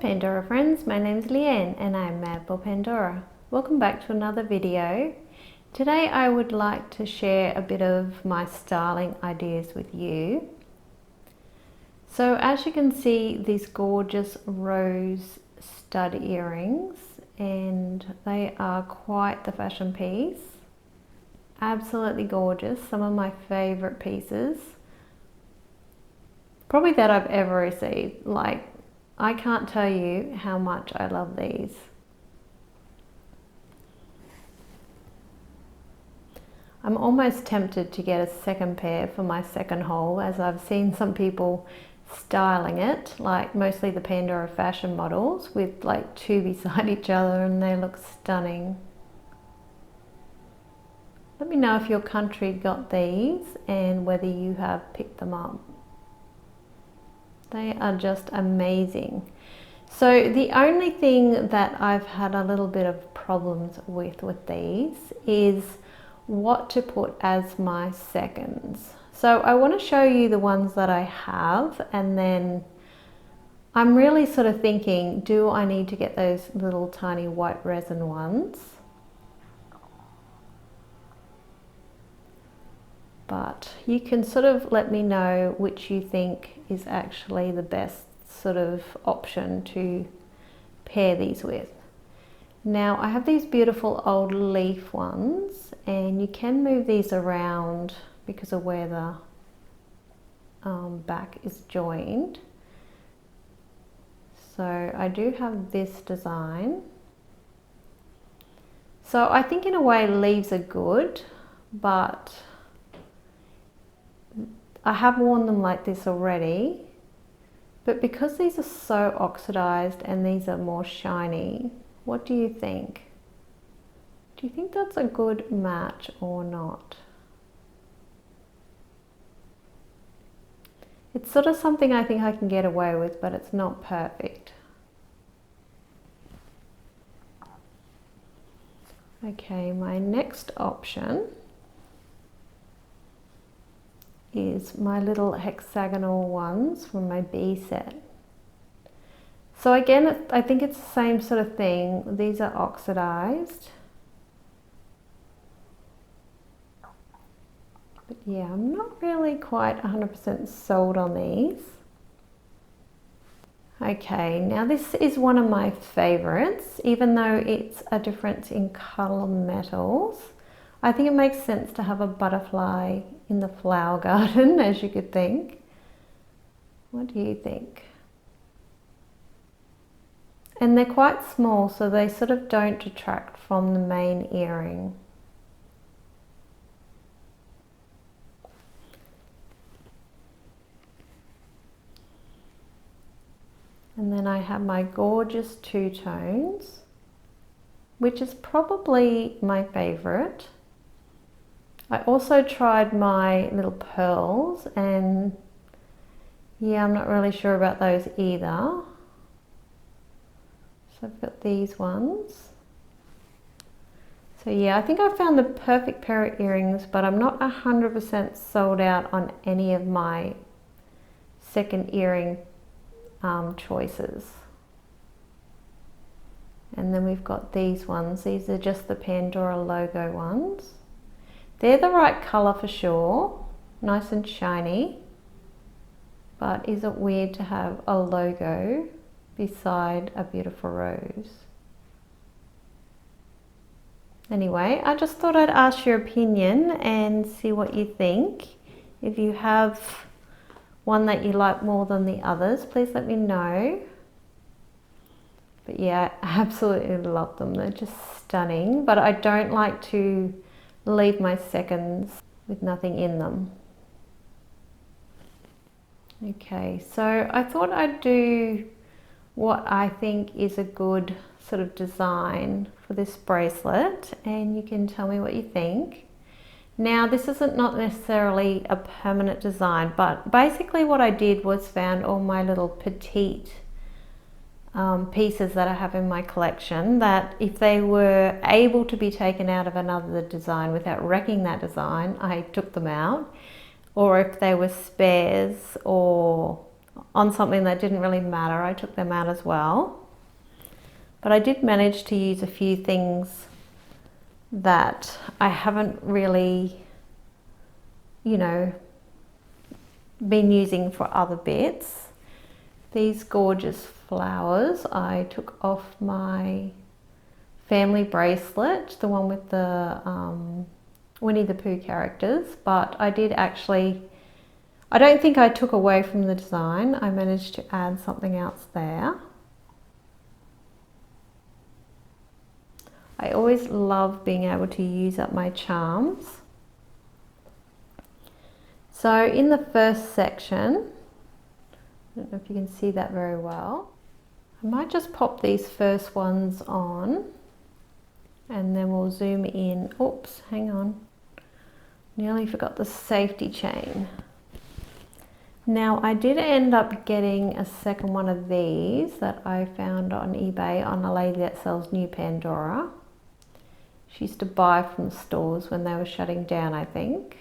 Pandora friends, my name's Leanne and I'm mad for Pandora. Welcome back to another video. Today I would like to share a bit of my styling ideas with you. So as you can see, these gorgeous rose stud earrings, and they are quite the fashion piece. Absolutely gorgeous, some of my favorite pieces probably that I've ever received. Like, I can't tell you how much I love these. I'm almost tempted to get a second pair for my second haul, as I've seen some people styling it, like mostly the Pandora fashion models, with like two beside each other, and they look stunning. Let me know if your country got these and whether you have picked them up. They are just amazing. So the only thing that I've had a little bit of problems with these is what to put as my seconds. So I want to show you the ones that I have, and then I'm really sort of thinking, do I need to get those little tiny white resin ones? But you can sort of let me know which you think is actually the best sort of option to pair these with. Now I have these beautiful old leaf ones, and you can move these around because of where the back is joined. So I do have this design. So I think in a way leaves are good, but I have worn them like this already, but because these are so oxidized and these are more shiny, what do you think? Do you think that's a good match or not? It's sort of something I think I can get away with, but it's not perfect. Okay, my next option is my little hexagonal ones from my B set. So again, I think it's the same sort of thing. These are oxidized. But yeah, I'm not really quite 100% sold on these. Okay, now this is one of my favorites, even though it's a difference in color metals. I think it makes sense to have a butterfly in the flower garden, as you could think. What do you think? And they're quite small, so they sort of don't detract from the main earring. And then I have my gorgeous two tones, which is probably my favorite. I also tried my little pearls, and yeah, I'm not really sure about those either. So I've got these ones. So yeah, I think I found the perfect pair of earrings, but I'm not 100% sold out on any of my second earring choices. And then we've got these ones. These are just the Pandora logo ones. They're the right color for sure, nice and shiny, but is it weird to have a logo beside a beautiful rose? Anyway, I just thought I'd ask your opinion and see what you think. If you have one that you like more than the others, please let me know. But yeah, I absolutely love them. They're just stunning, but I don't like to leave my seconds with nothing in them. Okay, so I thought I'd do what I think is a good sort of design for this bracelet, and you can tell me what you think. Now, this isn't not necessarily a permanent design, but basically what I did was found all my little petite pieces that I have in my collection, that if they were able to be taken out of another design without wrecking that design, I took them out. Or if they were spares or on something that didn't really matter, I took them out as well. But I did manage to use a few things that I haven't really, you know, been using for other bits. These gorgeous flowers I took off my family bracelet, the one with the Winnie the Pooh characters, but I did actually, I don't think I took away from the design. I managed to add something else there. I always love being able to use up my charms. So in the first section, I don't know if you can see that very well, I might just pop these first ones on and then we'll zoom in. Oops, hang on. Nearly forgot the safety chain. Now I did end up getting a second one of these that I found on eBay on a lady that sells new Pandora. She used to buy from stores when they were shutting down, I think.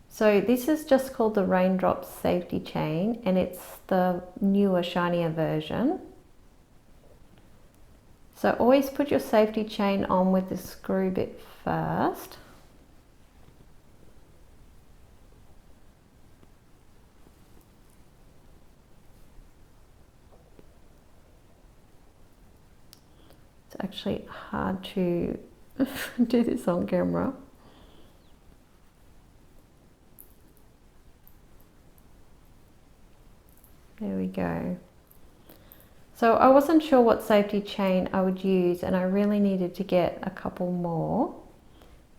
So this is just called the Raindrops Safety Chain, and it's the newer, shinier version. So always put your safety chain on with the screw bit first. It's actually hard to do this on camera. There we go. So I wasn't sure what safety chain I would use, and I really needed to get a couple more.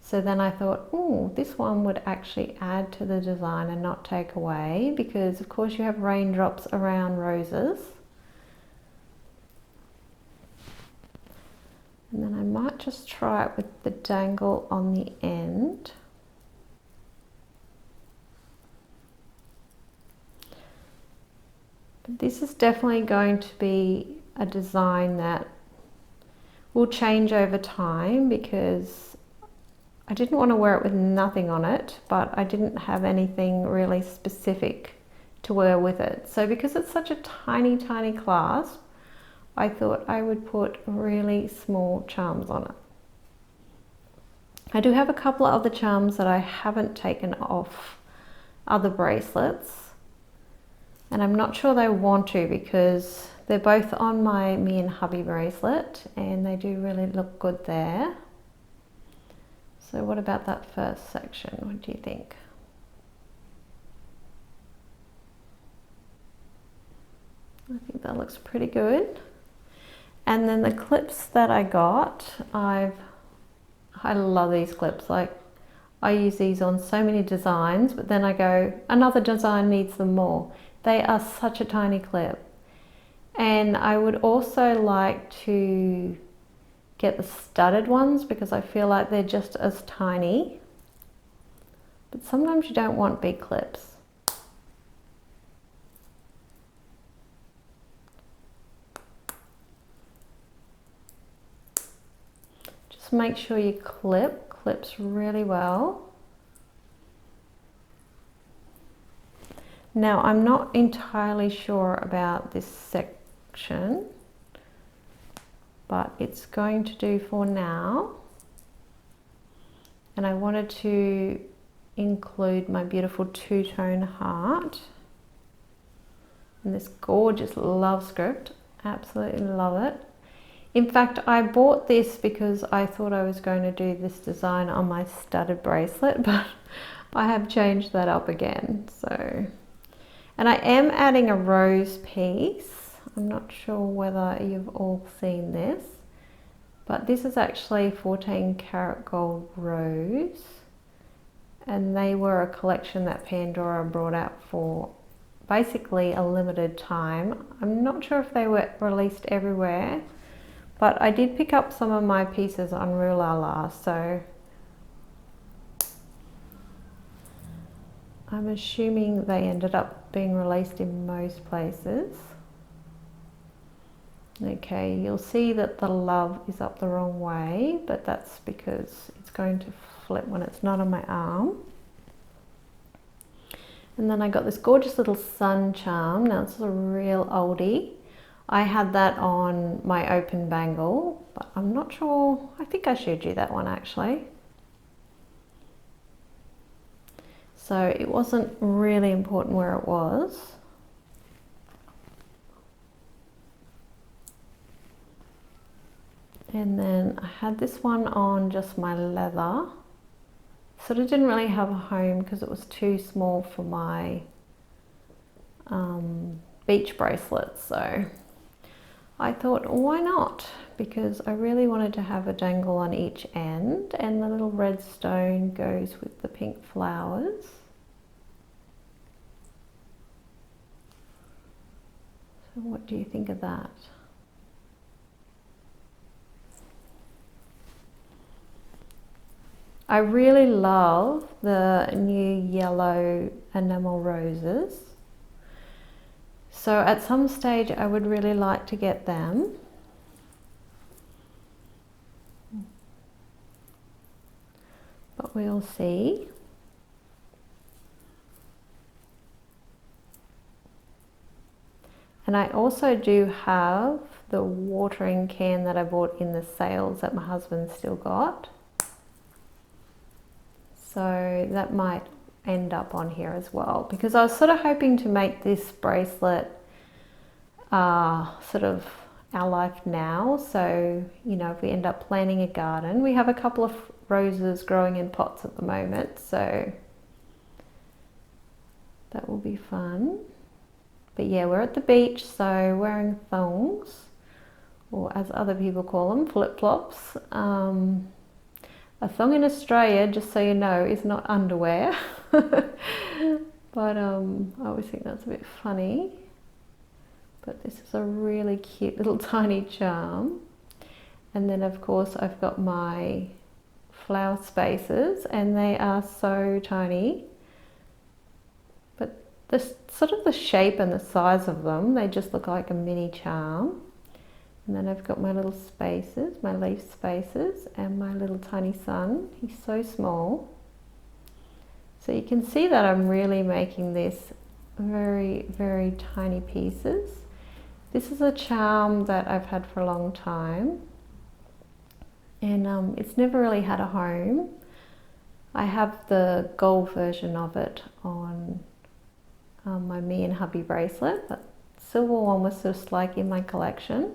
So then I thought, oh, this one would actually add to the design and not take away, because of course you have raindrops around roses. And then I might just try it with the dangle on the end. But this is definitely going to be a design that will change over time, because I didn't want to wear it with nothing on it, but I didn't have anything really specific to wear with it. So because it's such a tiny, tiny clasp, I thought I would put really small charms on it. I do have a couple of other charms that I haven't taken off other bracelets. And I'm not sure they want to, because they're both on my Me and Hubby bracelet and they do really look good there. So what about that first section? What do you think? I think that looks pretty good. And then the clips that I got, I love these clips. Like, I use these on so many designs, but then I go, another design needs them more. They are such a tiny clip. And I would also like to get the studded ones, because I feel like they're just as tiny. But sometimes you don't want big clips. Just make sure you clips really well. Now I'm not entirely sure about this section, but it's going to do for now. And I wanted to include my beautiful two-tone heart and this gorgeous love script. Absolutely love it. In fact, I bought this because I thought I was going to do this design on my studded bracelet, but I have changed that up again. So, and I am adding a rose piece. I'm not sure whether you've all seen this, but this is actually 14 karat gold rose, and they were a collection that Pandora brought out for basically a limited time. I'm not sure if they were released everywhere, but I did pick up some of my pieces on Rue La La, so I'm assuming they ended up being released in most places. Okay, you'll see that the love is up the wrong way, but that's because it's going to flip when it's not on my arm. And then I got this gorgeous little sun charm. Now it's a real oldie. I had that on my open bangle, but I'm not sure. I think I showed you that one actually. So it wasn't really important where it was. And then I had this one on just my leather. Sort of didn't really have a home because it was too small for my beach bracelets. So I thought, why not? Because I really wanted to have a dangle on each end, and the little red stone goes with the pink flowers. So what do you think of that? I really love the new yellow enamel roses. So at some stage I would really like to get them. But we'll see. And I also do have the watering can that I bought in the sales that my husband still got. So that might end up on here as well, because I was sort of hoping to make this bracelet sort of our life now. So, you know, if we end up planting a garden, we have a couple of roses growing in pots at the moment, so that will be fun. But yeah, we're at the beach, so wearing thongs, or as other people call them, flip-flops. A thong in Australia, just so you know, is not underwear. But I always think that's a bit funny. But this is a really cute little tiny charm. And then of course I've got my flower spaces, and they are so tiny. But this sort of the shape and the size of them, they just look like a mini charm. And then I've got my little spaces, my leaf spaces, and my little tiny sun. He's so small. So you can see that I'm really making this very, very tiny pieces. This is a charm that I've had for a long time. And it's never really had a home. I have the gold version of it on my me and hubby bracelet. But silver one was just like in my collection.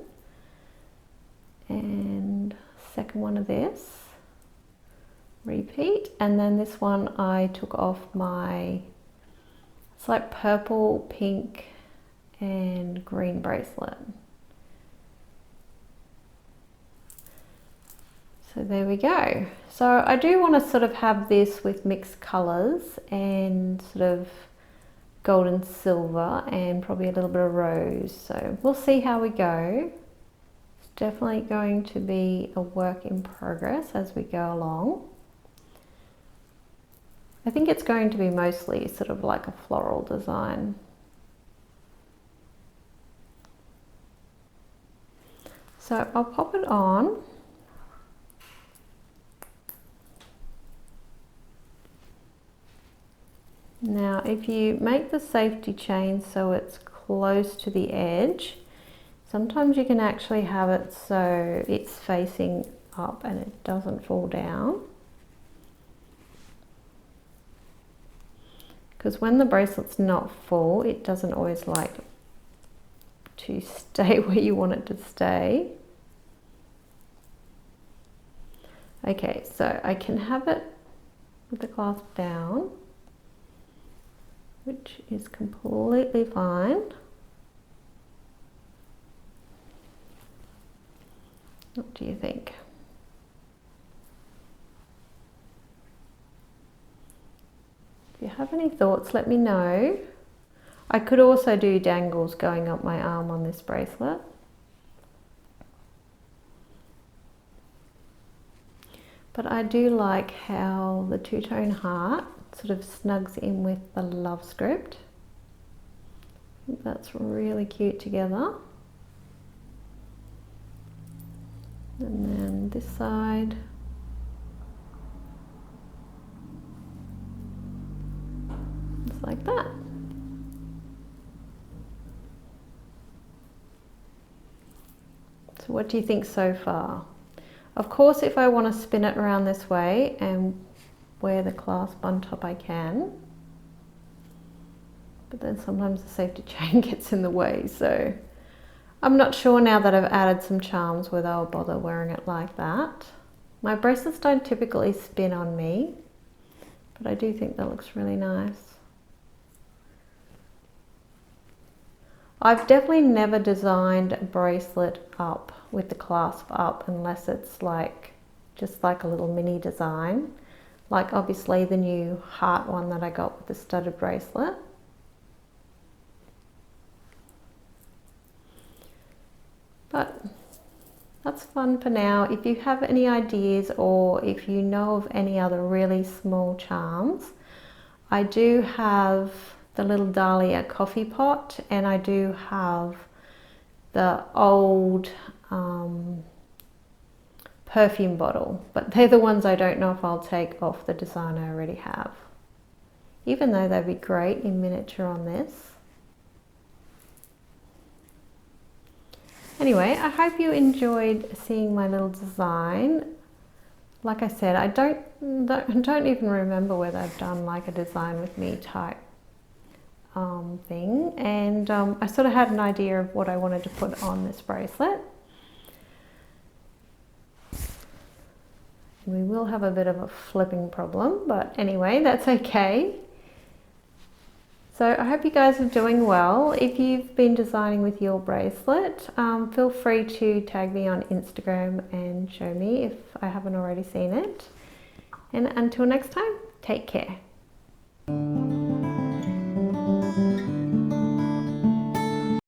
And second one of this, repeat. And then this one I took off my, it's like purple, pink and green bracelet. So there we go. So I do want to sort of have this with mixed colors and sort of gold and silver and probably a little bit of rose. So we'll see how we go. Definitely going to be a work in progress as we go along. I think it's going to be mostly sort of like a floral design. So I'll pop it on. Now if you make the safety chain so it's close to the edge, sometimes you can actually have it so it's facing up and it doesn't fall down. Because when the bracelet's not full, it doesn't always like to stay where you want it to stay. Okay, so I can have it with the clasp down, which is completely fine. What do you think? If you have any thoughts, let me know. I could also do dangles going up my arm on this bracelet. But I do like how the two-tone heart sort of snugs in with the love script. I think that's really cute together. And then this side. Just like that. So what do you think so far? Of course, if I want to spin it around this way and wear the clasp on top, I can. But then sometimes the safety chain gets in the way, so I'm not sure now that I've added some charms whether I'll bother wearing it like that. My bracelets don't typically spin on me, but I do think that looks really nice. I've definitely never designed a bracelet up with the clasp up unless it's like just like a little mini design, like obviously the new heart one that I got with the studded bracelet. But that's fun for now. If you have any ideas or if you know of any other really small charms, I do have the little Dahlia coffee pot, and I do have the old perfume bottle, but they're the ones I don't know if I'll take off the design I already have, even though they'd be great in miniature on this. Anyway, I hope you enjoyed seeing my little design. Like I said, I don't even remember whether I've done like a design with me type thing, and I sort of had an idea of what I wanted to put on this bracelet. We will have a bit of a flipping problem, but anyway, that's okay. So I hope you guys are doing well. If you've been designing with your bracelet, feel free to tag me on Instagram and show me if I haven't already seen it. And until next time, take care.